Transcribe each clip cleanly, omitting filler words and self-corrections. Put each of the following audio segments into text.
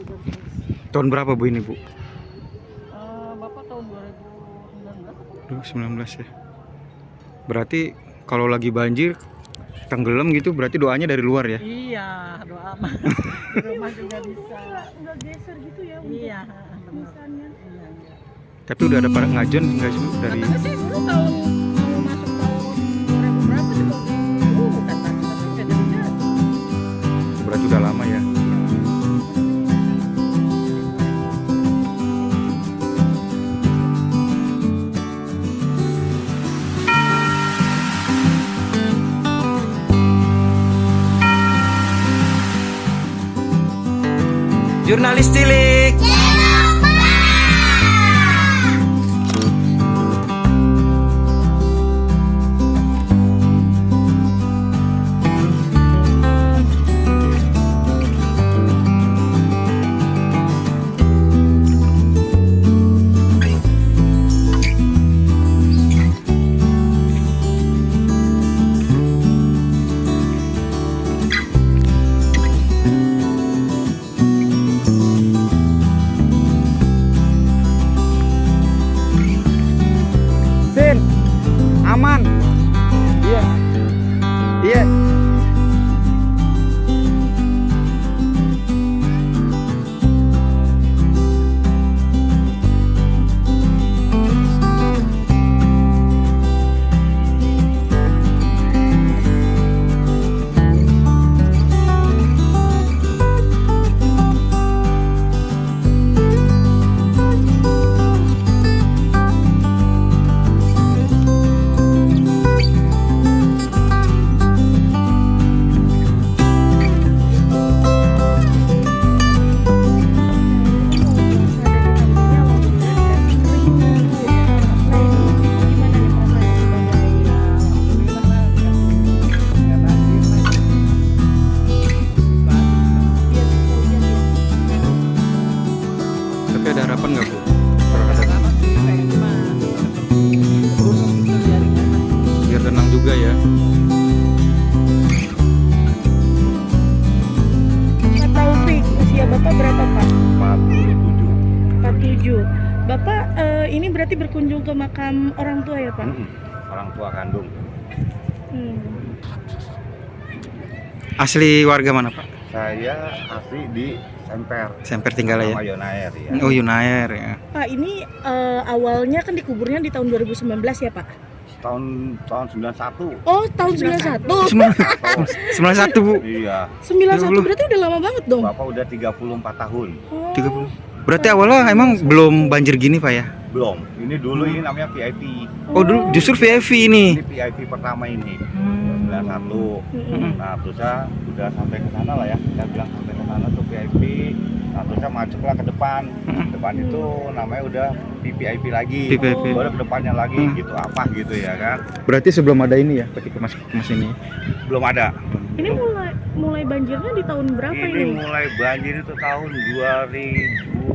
udah terus. Tahun berapa Bu ini Bu? Bapak tahun 2019 apa? 2019 ya. Berarti kalau lagi banjir tenggelam gitu berarti doanya dari luar ya? Iya, doa mah. Di rumah juga bisa. Nggak geser gitu ya untuk Iya, benar. misalnya. Iya, iya. Tapi udah ada para ngajon nggak sih Bu, dari Katanya sih dulu tahun mau masuk tahun 2000 berapa juga katanya tapi nggak jadi. berarti udah lama ya? Jurnalis cilik. Sin, aman. Iya. Iya. Tapi ada harapan nggak Bu? Terhadap biar tenang juga ya. Pak Taufik, usia Bapak berapa Pak? 47. 47. Bapak ini berarti berkunjung ke makam orang tua ya Pak? Orang tua kandung. Hmm. Asli warga mana Pak? Saya asli di Semper. Semper tinggal ya? Nama Yonaer ya. Oh Yunair ya. Pak ini awalnya kan dikuburnya di tahun 2019 ya Pak? Tahun 91. Oh tahun 91. 91 Bu. Iya. 91 berarti udah lama banget dong. Bapak udah 34 tahun. Oh. 30. Berarti awalnya emang belum banjir gini Pak ya? Belum. Ini dulu ini namanya VIP. Oh dulu justru VIP ini. Ini VIP pertama ini. Hmm. 91. Mm-mm. Nah, terus saya udah sampai ke sana lah ya. Saya bilang sampai ke sana tuh VIP. Nah, terus saya masuklah ke depan. Depan itu namanya udah VIP lagi. VIP. Baru ke depannya lagi gitu apa gitu ya kan. Berarti sebelum ada ini ya peti kemas ini. Belum ada. Ini mulai banjirnya di tahun berapa Ini ini? mulai banjir itu tahun 2000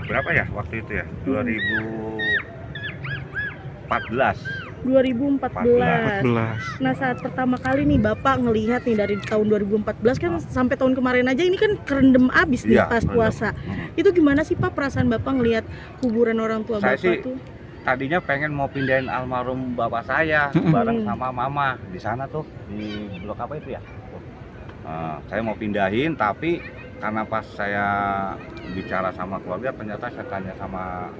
berapa ya waktu itu ya? 2014. 2014. 14. Nah saat pertama kali nih Bapak ngelihat nih dari tahun 2014 kan sampai tahun kemarin aja ini kan kerendam abis nih Iya, pas kerendam. puasa. Itu gimana sih Pak perasaan Bapak ngelihat kuburan orang tua Saya Bapak sih tuh? Tadinya pengen mau pindahin almarhum bapak saya bareng sama mama di sana tuh di blok apa itu ya? Saya mau pindahin tapi karena pas saya bicara sama keluarga ternyata saya tanya sama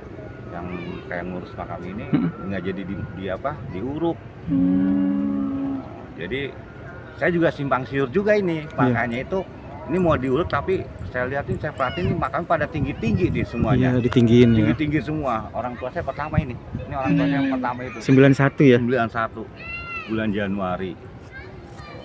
yang kayak ngurus makam ini nggak jadi diuruk. Jadi saya juga simpang siur juga ini makanya itu ini mau diurut tapi saya lihatin saya perhatiin ini makam pada tinggi-tinggi di semuanya. Iya ditinggiin ya. Tinggi-tinggi semua. Orang tua saya pertama ini orang tua saya yang pertama itu 91 ya. 91 bulan Januari.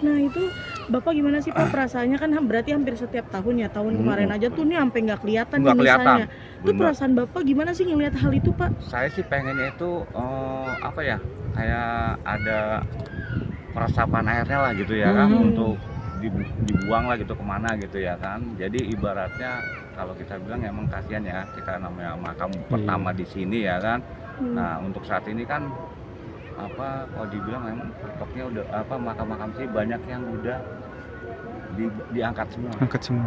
Nah itu Bapak gimana sih Pak perasaannya kan berarti hampir setiap tahun ya tahun kemarin aja tuh nih sampai nggak kelihatan Nggak nih kelihatan. misalnya. Itu perasaan Bapak gimana sih ngelihat hal itu Pak? Saya sih pengennya itu apa ya kayak ada peresapan airnya lah gitu ya kan untuk dibuang lah gitu kemana gitu ya kan. Jadi ibaratnya kalau kita bilang emang kasihan ya kita namanya makam pertama di sini ya kan. Nah untuk saat ini kan apa kalau dibilang memang stoknya udah apa makam-makam sih banyak yang udah diangkat semua. Angkat semua.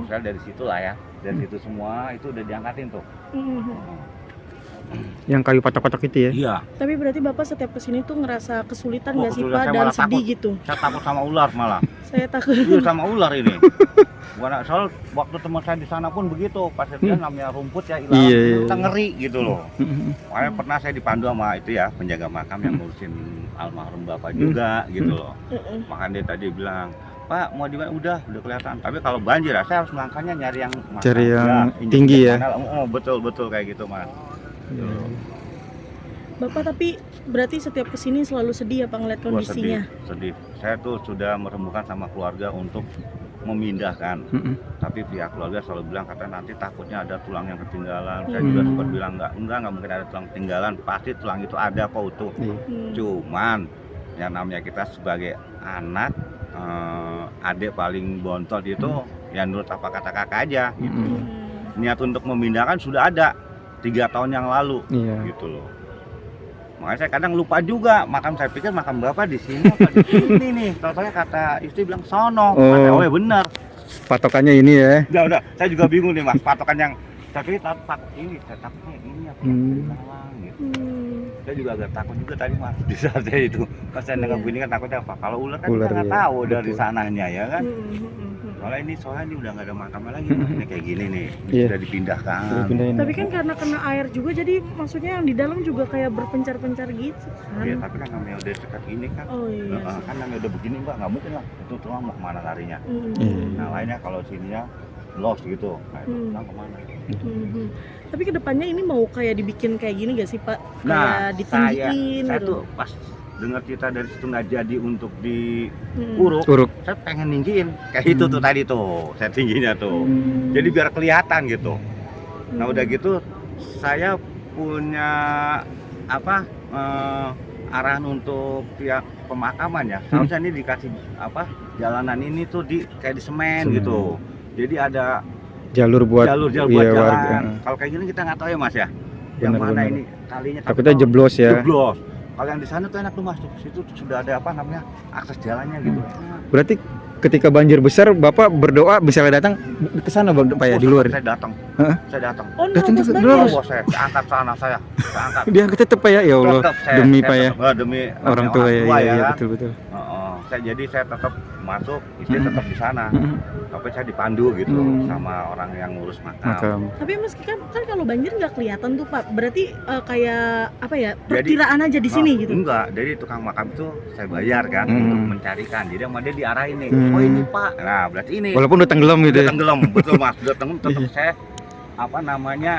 Misalnya dari situ lah ya, dari situ semua itu udah diangkatin tuh. Yang kayu patok-patok itu ya. Iya. Tapi berarti Bapak setiap kesini tuh ngerasa kesulitan Oh, nggak sih kesulitan, Pak saya dan malah sedih takut. gitu? Saya takut sama ular malah. Saya takut. Iya sama ular ini. Bukan soal waktu teman saya di sana pun begitu, pas dia namanya rumput ya hilang, Iya, iya. kita ngeri gitu loh. Makanya pernah saya dipandu sama itu ya penjaga makam yang ngurusin almarhum bapak juga gitu loh. Makanya dia tadi bilang, Pak mau di mana? Udah kelihatan. Tapi kalau banjir ya saya harus melangkahnya nyari yang Cari yang injek tinggi ya. kanal. Oh betul kayak gitu mas. Bapak tapi berarti setiap kesini selalu sedih ya Pak ngeliat Gua kondisinya? sedih. Saya tuh sudah merembukan sama keluarga untuk memindahkan. Tapi pihak keluarga selalu bilang katanya nanti takutnya ada tulang yang ketinggalan. Saya juga sempat bilang enggak mungkin ada tulang ketinggalan, pasti tulang itu ada kok utuh. Cuman yang namanya kita sebagai anak, adik paling bontot itu ya nurut apa kata kakak aja gitu. Niat untuk memindahkan sudah ada 3 tahun yang lalu gitu loh. Makanya saya kadang lupa juga makam, saya pikir makam bapak di sini apa di sini nih. Tahu-tahu kata istri bilang sono. Kata, oh ya benar. Patokannya ini ya. Udah. Saya juga bingung nih mas. Patokan yang saya pikir takut ini, saya takutnya ini apa yang gitu. Saya juga agak takut juga tadi mas di saat saya itu. Pas saya dengar bunyi kan takutnya apa? Kalau ular kan kita nggak tahu dari sananya ya kan. Soalnya ini udah nggak ada makamnya lagi. Ini kayak gini nih, sudah dipindahkan. Tapi kan karena kena air juga, jadi maksudnya yang di dalam juga kayak berpencar-pencar gitu kan? Iya, tapi kan namanya udah dekat ini kan. Oh iya. Kan namanya udah begini mbak, nggak mungkin lah. Itu tulang mau kemana larinya? Nah lainnya kalau sininya lost gitu, nah itu tulang kemana? Tapi kedepannya ini mau kayak dibikin kayak gini gak sih Pak? Nah, Kayak ditinggiin saya gitu? tuh pas dengar cerita dari situ nggak jadi untuk diuruk, Uruk. saya pengen ninggiin kayak itu tuh tadi tuh, saya tingginya tuh. Jadi biar kelihatan gitu. Nah udah gitu saya punya apa arahan untuk pihak pemakaman ya. Seharusnya ini dikasih apa jalanan ini tuh kayak di semen gitu. Jadi ada Jalur buat buat iya, jalan. warga. Kalau kayak gini kita nggak tahu ya mas ya. Yang mana Benar. ini kalinya? Takutnya jeblos ya. Jeblos. Kalau yang di sana tuh enak tuh mas, tuh situ sudah ada apa namanya akses jalannya gitu. Berarti ketika banjir besar Bapak berdoa bisa datang ke sana Pak ya di luar. Saya datang. Saya datang. Oh, Datang nerobos juga banjir? nerobos. Saya angkat sana saya angkat. Diangkat tetep Pak ya. Ya Allah. Tetap saya Demi Pak ya. tetap, demi Orang tua ya. kan. Iya betul. Jadi saya tetap masuk, istri tetap di sana. Tapi saya dipandu gitu sama orang yang ngurus makam. Tapi meski kan kalau banjir nggak kelihatan tuh Pak. Berarti kayak apa ya? Perkiraan aja di sini gitu. Enggak, jadi tukang makam itu saya bayar kan untuk mencarikan. Jadi sama dia diarahin nih. Oh ini Pak. Nah, berarti ini. Walaupun udah tenggelam gitu Udah ya. tenggelam, betul Mas. Udah tenggelam tetap saya apa namanya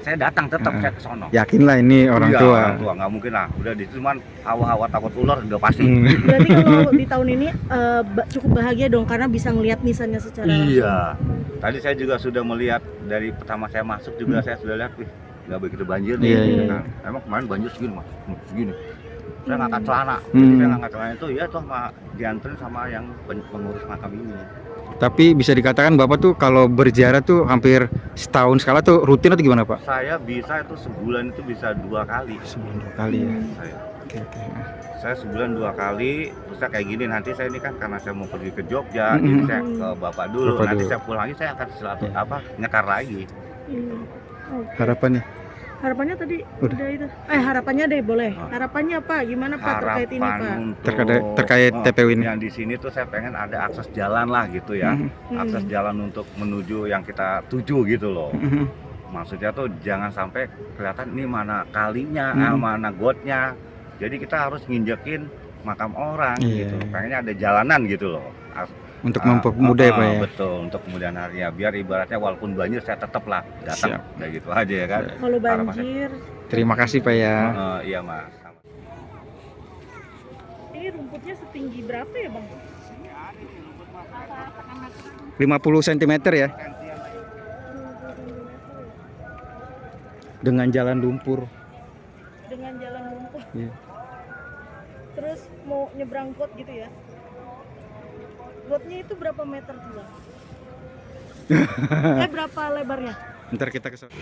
saya datang tetap saya ke sono. Yakin lah ini orang Iya, tua. Orang tua nggak mungkin lah. Udah di cuman hawa-hawa takut ular udah pasti. Berarti kalau di tahun ini cukup bahagia dong karena bisa ngelihat nisannya secara Iya. Tadi saya juga sudah melihat dari pertama saya masuk juga saya sudah lihat, nggak begitu banjir nih. Iya, gitu iya. kan. Emang kemarin banjir segini Mas, segini. Saya ngangkat celana. Jadi saya ngangkat celana itu ya tuh dianterin sama yang pengurus makam ini. Tapi bisa dikatakan Bapak tuh kalau berziarah tuh hampir setahun sekali tuh rutin atau gimana Pak? Saya bisa itu sebulan itu bisa 2 kali. Sebulan 2 kali ya. Saya. Oke. Saya sebulan 2 kali, terus saya kayak gini nanti saya ini kan karena saya mau pergi ke Jogja, jadi saya ke Bapak dulu. Bapak Nanti dulu. saya pulang lagi saya akan nyekar lagi. Harapannya? Harapannya tadi Udah. udah itu. Harapannya deh boleh. Harapannya apa? Gimana Pak terkait ini Pak? Terkait TPU ini. Yang di sini tuh saya pengen ada akses jalan lah gitu ya. Akses jalan untuk menuju yang kita tuju gitu loh. Maksudnya tuh jangan sampai kelihatan ini mana kalinya, mana gotnya. Jadi kita harus nginjekin makam orang gitu. Pengennya ada jalanan gitu loh. Untuk mempermudah ya Pak ya. Betul, untuk kemudian hari ya biar ibaratnya walaupun banjir saya tetap lah datang. Kayak gitu aja ya kan. Kalau banjir. Terima kasih Pak ya. Iya Mas. Ini rumputnya setinggi berapa ya Bang? 50 cm ya. Dengan jalan lumpur. Dengan jalan lumpur. Iya. Terus mau nyebrang got gitu ya? Gotnya itu berapa meter tuh Bang? Berapa lebarnya? Ntar kita ke sana.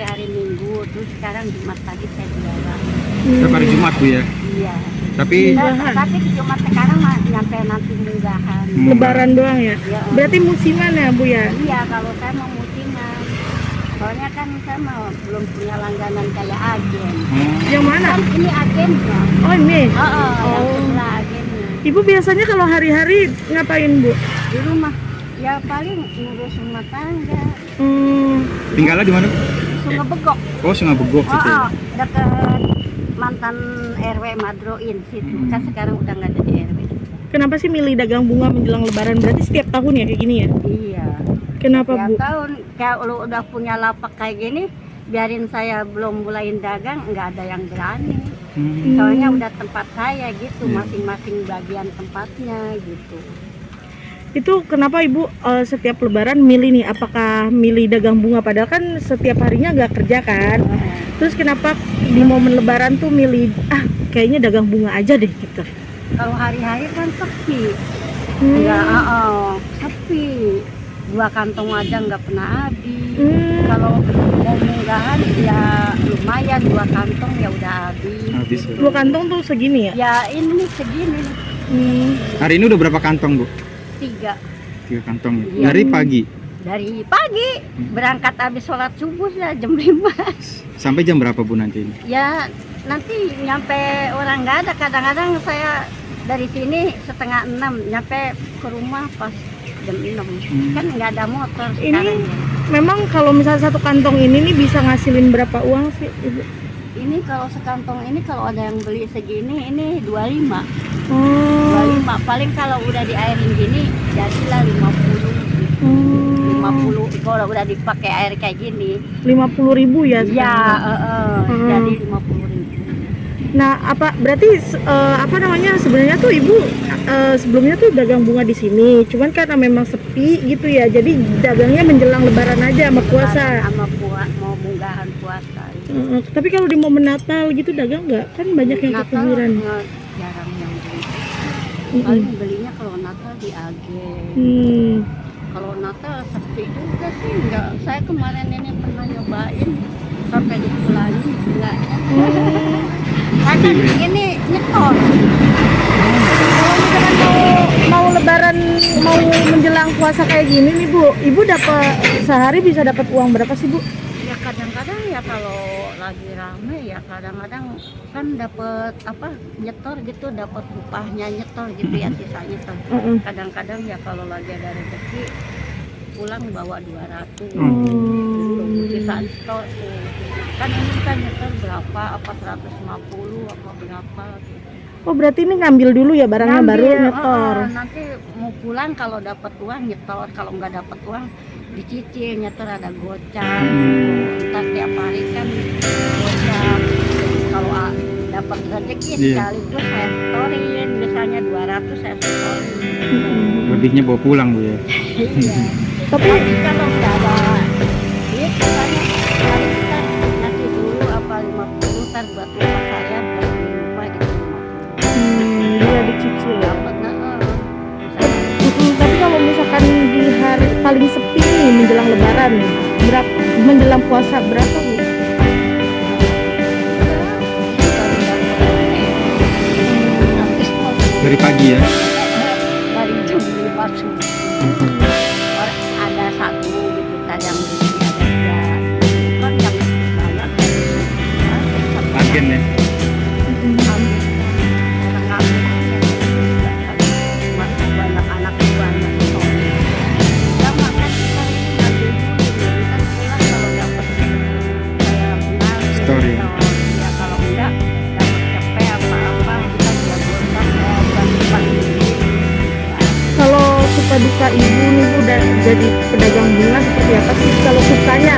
sampai hari Minggu, terus sekarang Jumat pagi saya jualan. Setiap hari Jumat Bu ya. Iya. Tapi Tapi Jumat sekarang nyampe nanti minggahan. Lebaran doang ya. Iya. Berarti musiman ya Bu ya. Iya, kalau saya mau musiman. Soalnya kan saya belum punya langganan kayak agen. Yang mana? Kan ini agennya. Oh ini. Yang sebelah agennya. Ibu biasanya kalau hari-hari ngapain Bu? Di rumah ya paling ngurus rumah tangga. tinggalnya di mana? Sungai Begok. Oh, Sungai Begok gitu ya. Dekat mantan RW Madroin situ. Kan sekarang udah nggak jadi RW. Kenapa sih milih dagang bunga menjelang Lebaran? Berarti setiap tahun ya kayak gini ya? Iya. Kenapa Tiap Bu? tahun kalau udah punya lapak kayak gini, biarin saya belum mulain dagang, nggak ada yang berani. Soalnya udah tempat saya gitu, masing-masing bagian tempatnya gitu. Itu kenapa Ibu setiap Lebaran milih nih? Apakah milih dagang bunga? Padahal kan setiap harinya nggak kerja kan? Terus kenapa di momen Lebaran tuh milih kayaknya dagang bunga aja deh gitu? Kalau hari-hari kan sepi, nggak, sepi. 2 kantong aja nggak pernah habis. Kalau mau munggahan ya lumayan 2 kantong ya udah habis. Habis ya. 2 kantong tuh segini ya? Ya ini segini Hari ini udah berapa kantong Bu? 3 3 kantong ya. Iya. Dari pagi dari pagi berangkat habis sholat subuh ya jam 5. sampai jam berapa Bu nanti ini? Ya nanti nyampe orang nggak ada, kadang-kadang saya dari sini setengah 6 nyampe ke rumah pas jam 6. Kan nggak ada motor Ini sekarang. memang kalau misalnya 1 kantong ini nih bisa ngasilin berapa uang sih Ibu? Ini kalau sekantong ini kalau ada yang beli segini ini 25. Oh. 25 paling kalau udah diairin gini jadilah 50. 50 kalau udah dipakai air kayak gini. 50.000 ya? Ya, sekarang? jadi 50.000. Nah, berarti apa namanya sebenarnya tuh Ibu sebelumnya tuh dagang bunga di sini, cuman karena memang sepi gitu ya, jadi dagangnya menjelang Lebaran aja sama puasa. Sama mau munggahan puasa. Tapi kalau di momen Natal gitu dagang nggak? Kan banyak yang Natal kekuburan. jarang yang beli. Paling belinya kalau Natal di agen. Kalau Natal sepi juga sih, enggak. Saya kemarin ini pernah nyobain sampai dipulangin enggak. Saya kan ini nyetor. Kalau misalkan mau Lebaran, mau menjelang puasa kayak gini nih Bu, Ibu dapat sehari bisa dapat uang berapa sih Bu? Ya kadang-kadang ya kalau lagi rame ya kadang-kadang kan dapat nyetor gitu, dapat upahnya nyetor gitu ya, sisa nyetor. Kadang-kadang ya kalau lagi ada rezeki pulang bawa 200. Sisa nyetor tuh. Kan ini kan nyetor berapa, apa 150 apa berapa gitu. Oh berarti ini ngambil dulu ya barangnya baru nyetor. Nanti mau pulang kalau dapat uang nyetor, kalau nggak dapat uang dicicil, nyetor ada gocap. Ntar tiap hari kan gocap. Kalau dapat rezeki sekaligus saya setorin, misalnya 200 saya setorin. Lebihnya bawa pulang Bu ya. Iya. Tapi kalau nggak ada duit misalnya hari kita nanti dulu apa 50 ntar buat rumah saya buat beli rumah gitu 50. Iya dicicil ya. Dapat Tapi kalau misalkan di hari paling sepi nih menjelang Lebaran nih, menjelang puasa berapa Bu? Dari pagi ya. Dari jam 5 subuh. Ada satu gitu kadang ada 3 kan yang banyak Agen ya. masih banyak anak banyak ya makan kita ini ngambil dulu kan pulang kalau dapat kayak benar Story. Ya kalau enggak dapat cepet apa-apa kita buat gocap buat Kalau suka duka Ibu nih Bu udah jadi pedagang bunga seperti apa sih kalau sukanya?